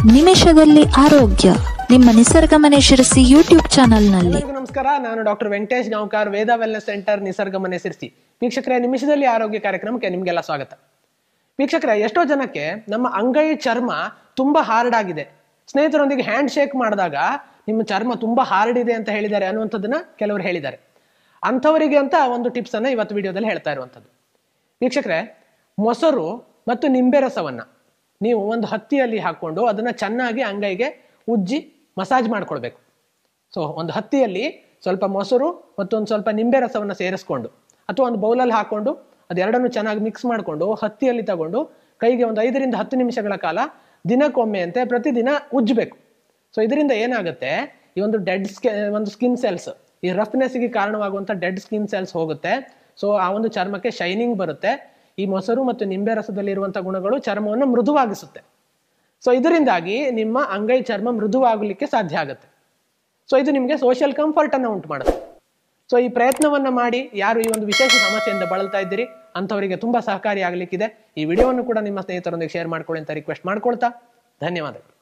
ನಿಮಿಷದಲ್ಲಿ ಆರೋಗ್ಯ ನಿಮ್ಮ ನಿಸರ್ಗ ಮನೆ ಶಿರಸಿ ಯೂಟ್ಯೂಬ್ ಚಾನೆಲ್ನಲ್ಲಿ. ನಮಸ್ಕಾರ, ನಾನು ಡಾಕ್ಟರ್ ವೆಂಕಟೇಶ್ ಗಾಂವ್ಕರ್, ವೇದ ವೆಲ್ನೆಸ್ ಸೆಂಟರ್, ನಿಸರ್ಗ ಮನೆ ಶಿರಸಿ. ವೀಕ್ಷಕರೇ, ನಿಮಿಷದಲ್ಲಿ ಆರೋಗ್ಯ ಕಾರ್ಯಕ್ರಮಕ್ಕೆ ನಿಮ್ಗೆಲ್ಲ ಸ್ವಾಗತ. ವೀಕ್ಷಕರೇ, ಎಷ್ಟೋ ಜನಕ್ಕೆ ನಮ್ಮ ಅಂಗೈ ಚರ್ಮ ತುಂಬಾ ಹಾರ್ಡ್ ಆಗಿದೆ, ಸ್ನೇಹಿತರೊಂದಿಗೆ ಹ್ಯಾಂಡ್ ಶೇಕ್ ಮಾಡಿದಾಗ ನಿಮ್ಮ ಚರ್ಮ ತುಂಬಾ ಹಾರ್ಡ್ ಇದೆ ಅಂತ ಹೇಳಿದ್ದಾರೆ ಅನ್ನುವಂಥದ್ದನ್ನ ಕೆಲವರು ಹೇಳಿದ್ದಾರೆ. ಅಂಥವರಿಗೆ ಅಂತ ಒಂದು ಟಿಪ್ಸ್ ಅನ್ನ ಇವತ್ತು ವಿಡಿಯೋದಲ್ಲಿ ಹೇಳ್ತಾ ಇರುವಂಥದ್ದು. ವೀಕ್ಷಕರೇ, ಮೊಸರು ಮತ್ತು ನಿಂಬೆ ರಸವನ್ನ ನೀವು ಒಂದು ಹತ್ತಿಯಲ್ಲಿ ಹಾಕೊಂಡು ಅದನ್ನ ಚೆನ್ನಾಗಿ ಅಂಗೈಗೆ ಉಜ್ಜಿ ಮಸಾಜ್ ಮಾಡ್ಕೊಳ್ಬೇಕು. ಸೊ ಒಂದು ಹತ್ತಿಯಲ್ಲಿ ಸ್ವಲ್ಪ ಮೊಸರು ಮತ್ತು ಒಂದು ಸ್ವಲ್ಪ ನಿಂಬೆ ರಸವನ್ನ ಸೇರಿಸ್ಕೊಂಡು ಅಥವಾ ಒಂದು ಬೌಲಲ್ಲಿ ಹಾಕೊಂಡು ಅದೆರಡನ್ನು ಚೆನ್ನಾಗಿ ಮಿಕ್ಸ್ ಮಾಡಿಕೊಂಡು ಹತ್ತಿಯಲ್ಲಿ ತಗೊಂಡು ಕೈಗೆ ಒಂದು 5 ರಿಂದ 10 ನಿಮಿಷಗಳ ಕಾಲ ದಿನಕ್ಕೊಮ್ಮೆ ಅಂತೆ ಪ್ರತಿದಿನ ಉಜ್ಜಬೇಕು. ಸೊ ಇದರಿಂದ ಏನಾಗುತ್ತೆ, ಈ ಒಂದು ಒಂದು ಸ್ಕಿನ್ ಸೆಲ್ಸ್, ಈ ರಫ್ನೆಸ್ಗೆ ಕಾರಣವಾಗುವಂತ ಡೆಡ್ ಸ್ಕಿನ್ ಸೆಲ್ಸ್ ಹೋಗುತ್ತೆ. ಸೊ ಆ ಒಂದು ಚರ್ಮಕ್ಕೆ ಶೈನಿಂಗ್ ಬರುತ್ತೆ. ಈ ಮೊಸರು ಮತ್ತು ನಿಂಬೆ ರಸದಲ್ಲಿ ಇರುವಂತಹ ಗುಣಗಳು ಚರ್ಮವನ್ನು ಮೃದುವಾಗಿಸುತ್ತೆ. ಸೊ ಇದರಿಂದಾಗಿ ನಿಮ್ಮ ಅಂಗೈ ಚರ್ಮ ಮೃದುವಾಗಲಿಕ್ಕೆ ಸಾಧ್ಯ ಆಗುತ್ತೆ. ಸೊ ಇದು ನಿಮಗೆ ಸೋಷಿಯಲ್ ಕಂಫರ್ಟ್ ಅನ್ನ ಉಂಟು ಮಾಡುತ್ತೆ. ಸೊ ಈ ಪ್ರಯತ್ನವನ್ನ ಮಾಡಿ ಯಾರು ಈ ಒಂದು ವಿಶೇಷ ಸಮಸ್ಯೆಯಿಂದ ಬಳಲ್ತಾ ಇದ್ದೀರಿ ಅಂತವರಿಗೆ ತುಂಬಾ ಸಹಕಾರಿ ಆಗ್ಲಿಕ್ಕಿದೆ. ಈ ವಿಡಿಯೋವನ್ನು ಕೂಡ ನಿಮ್ಮ ಸ್ನೇಹಿತರೊಂದಿಗೆ ಶೇರ್ ಮಾಡ್ಕೊಳ್ಳಿ ಅಂತ ರಿಕ್ವೆಸ್ಟ್ ಮಾಡ್ಕೊಳ್ತಾ ಧನ್ಯವಾದಗಳು.